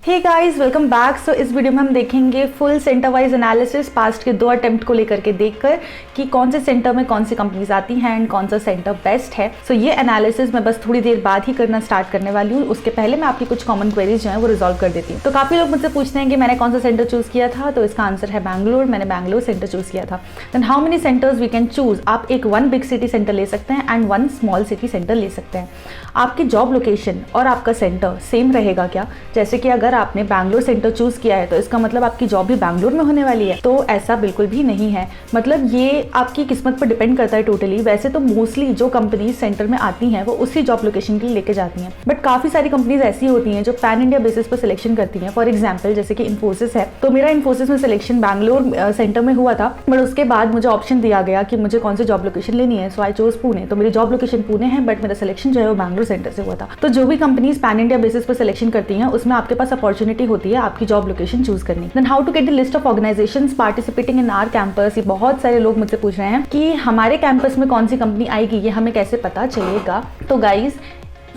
हे guys, welcome back. So इस video में हम देखेंगे full centre wise analysis past के 2 अटेम्प्ट को लेकर के देखकर कि कौन से सेंटर में कौन सी कंपनीज आती हैं एंड कौन सा सेंटर बेस्ट है। सो ये एनालिसिस मैं बस थोड़ी देर बाद ही करना स्टार्ट करने वाली हूँ। उसके पहले मैं आपकी कुछ कॉमन क्वेरीज जो है वो रिजॉल्व कर देती हूँ। तो काफ़ी लोग मुझसे पूछते हैं कि मैंने कौन सा सेंटर चूज़ किया था, तो इसका आंसर है बैंगलोर। मैंने बैंगलोर सेंटर चूज़ किया था। Then how many centres we can choose. आप एक 1 बिग सिटी सेंटर ले सकते हैं एंड 1 स्मॉल सिटी सेंटर ले सकते हैं। आपकी जॉब लोकेशन और आपका सेंटर सेम रहेगा क्या? जैसे कि अगर आपने बैंगलोर सेंटर चूज किया है तो इसका मतलब आपकी जॉब भी बैंगलोर में होने वाली है, तो ऐसा बिल्कुल भी नहीं है। मतलब ये आपकी किस्मत पर डिपेंड करता है टोटली। वैसे तो मोस्टली जो कंपनी सेंटर में आती हैं वो उसी जॉब लोकेशन के लिए लेके जाती हैं, बट काफ़ी सारी कंपनीज ऐसी होती हैं जो पैन इंडिया बेसिस पर सिलेक्शन करती हैं। फॉर एग्जाम्पल जैसे कि इन्फोसिस है, तो मेरा इन्फोसिस में सिलेक्शन बैंगलोर सेंटर में हुआ था, बट उसके बाद मुझे ऑप्शन दिया गया कि मुझे कौन सी जॉब लोकेशन लेनी है। सो आई चोज पुणे। तो मेरी जॉब लोकेशन पुणे है, बट मेरा सिलेक्शन जो है वो बैंगलोर सेंटर से हुआ था। तो जो भी कंपनीज पैन इंडिया बेसिस पर सिलेक्शन करती हैं उसमें आपके पास अपॉर्चुनिटी होती है आपकी जॉब लोकेशन चूज करनी। Then how to get the list of organisations participating in our campus. ये बहुत सारे लोग मुझसे पूछ रहे हैं कि हमारे कैंपस में कौन सी कंपनी आएगी, ये हमें कैसे पता चलेगा। तो गाइज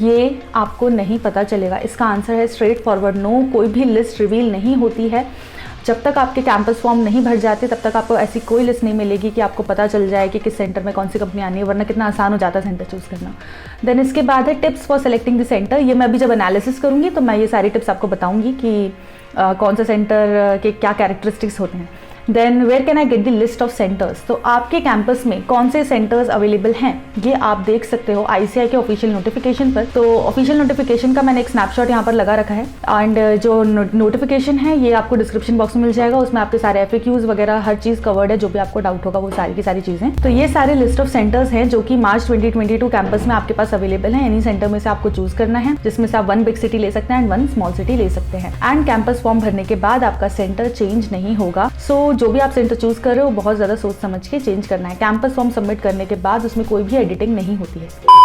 ये आपको नहीं पता चलेगा। इसका आंसर है स्ट्रेट फॉरवर्ड नो। कोई भी लिस्ट रिवील नहीं होती है। जब तक आपके कैंपस फॉर्म नहीं भर जाते तब तक आपको ऐसी कोई लिस्ट नहीं मिलेगी कि आपको पता चल जाए कि किस सेंटर में कौन सी कंपनी आनी है, वरना कितना आसान हो जाता है सेंटर चूज करना। देन इसके बाद है tips for selecting the centre. ये मैं अभी जब एनालिसिस करूंगी तो मैं ये सारी टिप्स आपको बताऊंगी कि कौन सा सेंटर के क्या कैरेक्टरिस्टिक्स होते हैं। Then where can I get the list of centres. तो आपके कैंपस में कौन से सेंटर्स अवेलेबल हैं ये आप देख सकते हो ICAI के ऑफिशियल नोटिफिकेशन पर। तो ऑफिशियल नोटिफिकेशन का मैंने एक स्नैपशॉट यहाँ पर लगा रखा है एंड जो नोटिफिकेशन है ये आपको डिस्क्रिप्शन बॉक्स में मिल जाएगा। उसमें आपके सारे FAQs वगैरह हर चीज़ कवर्ड है, जो भी आपको डाउट होगा वो सारी की सारी चीज़ें। तो ये सारे लिस्ट ऑफ सेंटर्स हैं जो कि मार्च 2022 कैंपस में आपके पास अवेलेबल है। एनी सेंटर में से आपको चूज करना है, जिसमें से आप 1 बिग सिटी ले सकते हैं एंड 1 स्मॉल सिटी ले सकते हैं। एंड कैंपस फॉर्म भरने के बाद आपका सेंटर चेंज नहीं होगा। सो जो भी आप सेंटर चूज कर रहे हो बहुत ज़्यादा सोच समझ के चेंज करना है। कैंपस फॉर्म सबमिट करने के बाद उसमें कोई भी एडिटिंग नहीं होती है।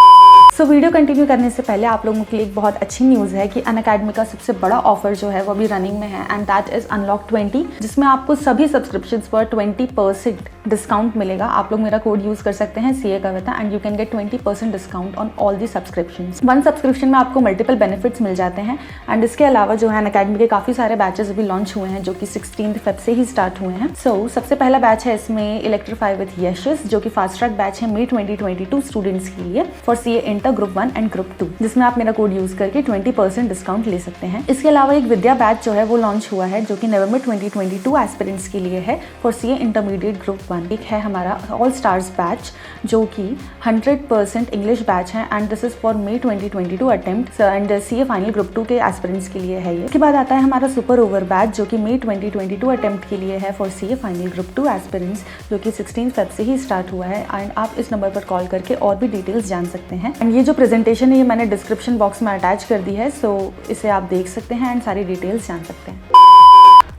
सो वीडियो कंटिन्यू करने से पहले आप लोगों के लिए एक बहुत अच्छी न्यूज़ है कि अनअकैडमी का सबसे बड़ा ऑफर जो है वो अभी रनिंग में है एंड दैट इज अनलॉक 20, जिसमें आपको सभी सब्सक्रिप्शंस पर 20% डिस्काउंट मिलेगा। आप लोग मेरा कोड यूज़ कर सकते हैं CA Kavita and you can get 20% discount on all the subscriptions. 1 subscription में आपको मल्टीपल बेनिफिट्स मिल जाते हैं एंड इसके अलावा जो है अनअकैडमी के काफ़ी सारे बैचेस अभी लॉन्च हुए हैं जो कि 16 फेब से ही स्टार्ट हुए हैं। सबसे पहला बैच है इसमें इलेक्ट्रीफाई विद यशस, जो कि फास्ट ट्रैक बैच है मई 2022 स्टूडेंट्स के लिए for CA inter group 1 and group 2, जिसमें आप मेरा कोड यूज करके 20% डिस्काउंट ले सकते हैं। इसके अलावा एक विद्या बैच जो है वो लॉन्च हुआ है जो कि नवंबर 2022 एस्पिरेंट्स के लिए है फॉर CA इंटरमीडिएट ग्रुप 1। एक है हमारा ऑल स्टार्स बैच जो कि 100% इंग्लिश बैच है and this is for May 2022 attempt and CA final group 2 के एस्पिरेंट्स के लिए है ये। इसके बाद आता है हमारा सुपर ओवर बैच जो कि मई 2022 अटेम्प्ट के लिए है for CA final group 2 aspirants, जो कि 16 फेब से ही स्टार्ट हुआ है एंड आप इस नंबर पर कॉल करके और भी डिटेल्स जान सकते हैं। एंड ये जो प्रेजेंटेशन है ये मैंने डिस्क्रिप्शन बॉक्स में अटैच कर दी है, सो इसे आप देख सकते हैं एंड सारी डिटेल्स जान सकते हैं।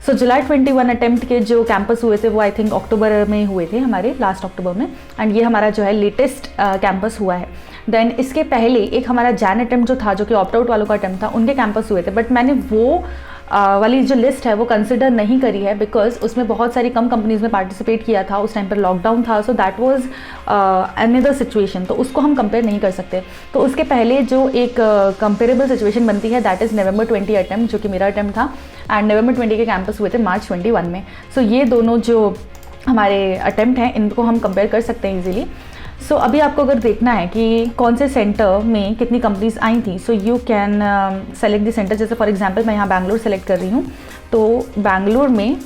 सो जुलाई 21 अटेम्प्ट के जो कैंपस हुए थे वो आई थिंक अक्टूबर में हुए थे, हमारे लास्ट अक्टूबर में, एंड ये हमारा जो है लेटेस्ट कैंपस हुआ है। देन इसके पहले एक हमारा जैन अटेम्प्ट जो था, जो कि ऑप्ट आउट वालों का अटेम्प्ट था, उनके कैंपस हुए थे, बट मैंने वो वाली जो लिस्ट है वो कंसिडर नहीं करी है बिकॉज उसमें बहुत सारी कम कंपनीज में पार्टिसिपेट किया था। उस टाइम पर लॉकडाउन था, so that was another situation, तो उसको हम कंपेयर नहीं कर सकते। तो उसके पहले जो एक कंपेरेबल सिचुएशन बनती है दैट इज़ नवंबर 20 अटेम्प्ट, जो कि मेरा अटेम्प्ट था एंड नवंबर 20 के कैंपस हुए थे मार्च 21 में। सो ये दोनों जो हमारे अटेम्प्ट हैं इनको हम कंपेयर कर सकते हैं ईजिली। सो अभी आपको अगर देखना है कि कौन से सेंटर में कितनी कंपनीज आई थी, so you can select the centre. जैसे फॉर एग्जांपल मैं यहाँ बैंगलोर सेलेक्ट कर रही हूँ, तो बैंगलोर में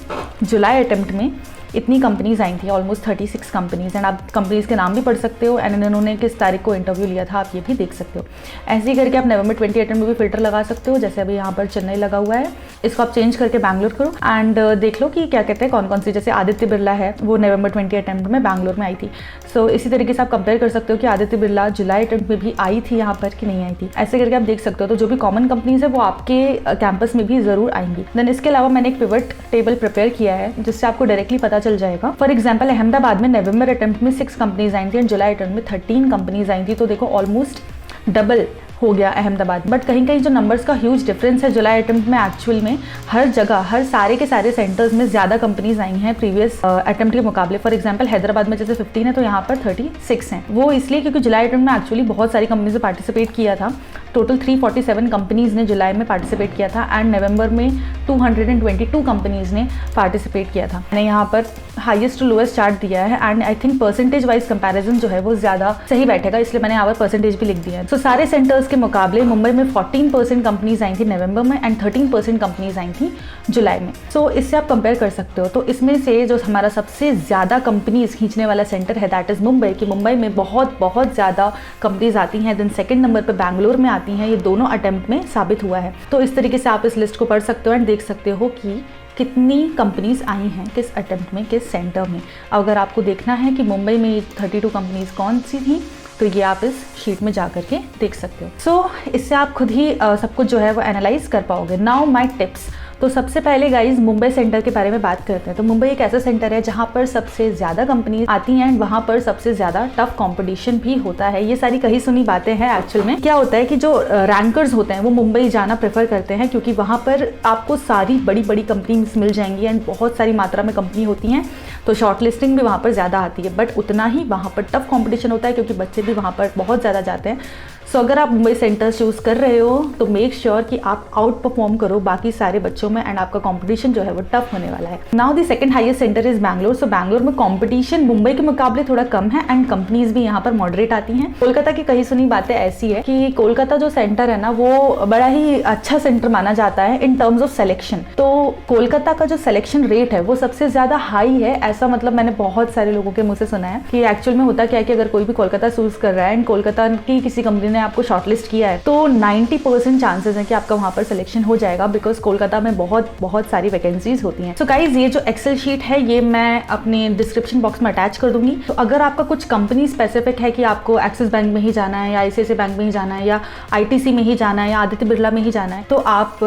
जुलाई अटेम्प्ट में इतनी कंपनीज आई थी, ऑलमोस्ट 36 कंपनीज, एंड आप कंपनीज के नाम भी पढ़ सकते हो एंड इन्होंने किस तारीख को इंटरव्यू लिया था आप ये भी देख सकते हो। ऐसे ही करके आप नवंबर 20 अटेम्प्ट में भी फिल्टर लगा सकते हो, जैसे अभी यहाँ पर चेन्नई लगा हुआ है, इसको आप चेंज करके बैंगलोर करो एंड देख लो कि क्या कहते हैं कौन कौन सी। जैसे आदित्य बिरला है वो नवंबर 20 अटेम्प्ट में बैंगलोर में आई थी। सो इसी तरीके से आप कंपेयर कर सकते हो कि आदित्य बिरला जुलाई अटेम्प्ट में भी आई थी यहाँ पर कि नहीं आई थी, ऐसे करके आप देख सकते हो। तो जो भी कॉमन कंपनीज है वो आपके कैंपस में भी जरूर आएंगी। देन इसके अलावा मैंने एक पिवट टेबल प्रिपेयर किया है जिससे आपको डायरेक्टली पता चल जाएगा। फॉर एग्जाम्पल अहमदाबाद में नवंबर अटेम्प्ट में 6 कंपनीज आई थी एंड जुलाई अटेम्प्ट में 13 कंपनीज आई थी, तो देखो ऑलमोस्ट डबल हो गया अहमदाबाद। बट कहीं कहीं जो नंबर्स का ह्यूज डिफरेंस है जुलाई अटेम्प्ट में, एक्चुअल में हर जगह हर सारे के सारे सेंटर्स में ज़्यादा कंपनीज आई हैं प्रीवियस अटेम्प्ट के मुकाबले। फॉर एग्जांपल हैदराबाद में जैसे 15 है तो यहाँ पर 36 हैं। वो इसलिए क्योंकि जुलाई अटेम्प्ट में एक्चुअली बहुत सारी कंपनीज ने पार्टिसिपेट किया था, टोटल 347 कंपनीज़ ने जुलाई में पार्टिसिपेट किया था एंड नवंबर में 222 कंपनीज़ ने पार्टिसिपेट किया था। मैंने यहाँ पर हाईएस्ट टू लोएस्ट चार्ट दिया है and I think percentage wise comparison जो है वो ज़्यादा सही बैठेगा, इसलिए मैंने यहाँ पर परसेंटेज भी लिख दिया है। सो सारे सेंटर्स के मुकाबले मुंबई में 14% कंपनीज आई थी नवंबर में एंड 13% कंपनीज आई थी जुलाई में। सो इससे आप कंपेयर कर सकते हो। तो इसमें से जो हमारा सबसे ज़्यादा कंपनीज खींचने वाला सेंटर है दैट इज़ मुंबई, कि मुंबई में बहुत ज़्यादा कंपनीज आती हैं। देन सेकंड नंबर पे बैंगलोर में आती हैं। ये दोनों अटेम्प्ट में साबित हुआ है। तो इस तरीके से आप इस लिस्ट को पढ़ सकते हो एंड देख सकते हो कि कितनी कंपनीज आई हैं किस अटेम्प्ट में, किस सेंटर में। अगर आपको देखना है कि मुंबई में 32 कंपनीज कौन सी थी तो ये आप इस शीट में जा करके देख सकते हो। सो इससे आप खुद ही सब कुछ जो है वो एनालाइज कर पाओगे। Now my tips. तो सबसे पहले गाइज मुंबई सेंटर के बारे में बात करते हैं। तो मुंबई एक ऐसा सेंटर है जहाँ पर सबसे ज़्यादा कंपनी आती हैं एंड वहाँ पर सबसे ज़्यादा टफ कंपटीशन भी होता है। ये सारी कही सुनी बातें हैं। एक्चुअल में क्या होता है कि जो रैंकर्स होते हैं वो मुंबई जाना प्रेफर करते हैं क्योंकि वहाँ पर आपको सारी बड़ी बड़ी कंपनीज मिल जाएंगी एंड बहुत सारी मात्रा में कंपनी होती हैं, तो शॉर्ट लिस्टिंग भी वहाँ पर ज़्यादा आती है। बट उतना ही वहाँ पर टफ कॉम्पिटिशन होता है क्योंकि बच्चे भी वहाँ पर बहुत ज़्यादा जाते हैं। सो अगर आप मुंबई सेंटर चूज़ कर रहे हो तो मेक श्योर कि आप आउट परफॉर्म करो बाकी सारे बच्चों में एंड आपका कंपटीशन जो है वो टफ होने वाला है। Now the second highest centre is Bangalore. So Bangalore में कंपटीशन मुंबई के मुकाबले थोड़ा कम है एंड कंपनीज भी यहाँ पर मॉडरेट आती हैं। कोलकाता की कही सुनी बातें ऐसी है कि कोलकाता जो सेंटर है ना वो बड़ा ही अच्छा सेंटर माना जाता है इन टर्म्स ऑफ सिलेक्शन। तो कोलकाता का जो सिलेक्शन रेट है वो सबसे ज़्यादा हाई है, ऐसा मतलब मैंने बहुत सारे लोगों के मुँह से सुना है कि एक्चुअल में होता क्या है कि अगर कोई भी कोलकाता चूज कर रहा है एंड कोलकाता की किसी कंपनी ने आपको शॉर्टलिस्ट किया है तो 90% चांसेस है कि आपका वहां पर सिलेक्शन हो जाएगा बिकॉज कोलकाता में बहुत सारी वैकेंसीज होती हैं। सो गाइज ये जो एक्सेल शीट है ये मैं अपने डिस्क्रिप्शन बॉक्स में अटैच कर दूंगी। तो अगर आपका कुछ कंपनी स्पेसिफिक है कि आपको एक्सिस बैंक में ही जाना है या ICICI बैंक में ही जाना है या ITC में ही जाना है या आदित्य बिरला में ही जाना है तो आप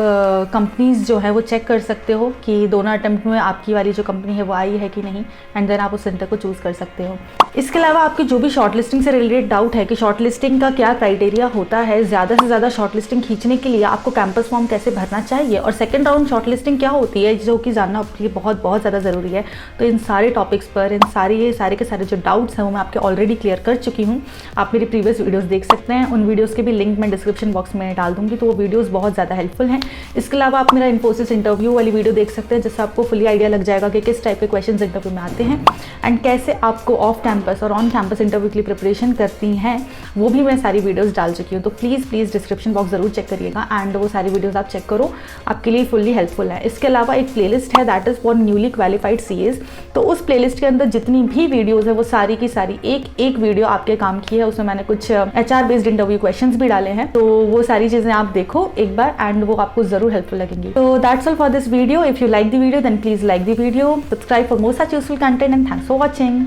कंपनीज जो है वो चेक कर सकते हो कि दोनों अटेम्प्ट में आपकी वाली जो कंपनी है वो आई है कि नहीं एंड देन आप उस सेंटर को चूज कर सकते हो। इसके अलावा आपकी जो भी शॉर्टलिस्टिंग से रिलेटेड डाउट है कि शॉर्टलिस्टिंग का क्या क्राइटेरिया होता है, ज़्यादा से ज़्यादा शॉर्टलिस्टिंग खींचने के लिए आपको कैंपस फॉर्म कैसे भरना चाहिए और सेकंड राउंड शॉर्टलिस्टिंग क्या होती है जो कि जानना आपके लिए बहुत ज़्यादा ज़रूरी है। तो इन सारे टॉपिक्स पर इन सारे के सारे जो डाउट्स हैं वो मैं आपके ऑलरेडी क्लियर कर चुकी हूँ। आप मेरी प्रीवियस वीडियोज़ देख सकते हैं, उन वीडियोज़ के भी लिंक मैं डिस्क्रिप्शन बॉक्स में डाल दूँगी, तो वो वीडियोज़ बहुत ज़्यादा हेल्पफुल हैं। इसके अलावा आप मेरा इन्फोसिस इंटरव्यू वाली वीडियो देख सकते हैं जिससे आपको फुली आइडिया लग जाएगा कि किस टाइप के क्वेश्चन इंटरव्यू में आते हैं एंड कैसे आपको ऑफ कैंपस और ऑन कैंपस इंटरव्यू के लिए प्रिपरेशन करती हैं, वो भी मैं सारी वीडियोस डाल चुकी हूँ। तो प्लीज़ डिस्क्रिप्शन बॉक्स ज़रूर चेक करिएगा एंड वो सारी वीडियोस आप चेक करो, आपके लिए फुल्ली हेल्पफुल है। इसके अलावा एक प्लेलिस्ट है that is for newly qualified CAs। तो उस प्लेलिस्ट के अंदर जितनी भी वीडियोज़ है वो सारी की सारी एक वीडियो आपके काम की है। उसमें मैंने कुछ HR बेस्ड इंटरव्यू क्वेश्चंस भी डाले हैं, तो वो सारी चीज़ें आप देखो एक बार एंड वो आपको ज़रूर हेल्पफुल लगेंगी। तो that's all for this video. If you like the video then please like the video, subscribe for more such useful content and thanks for watching.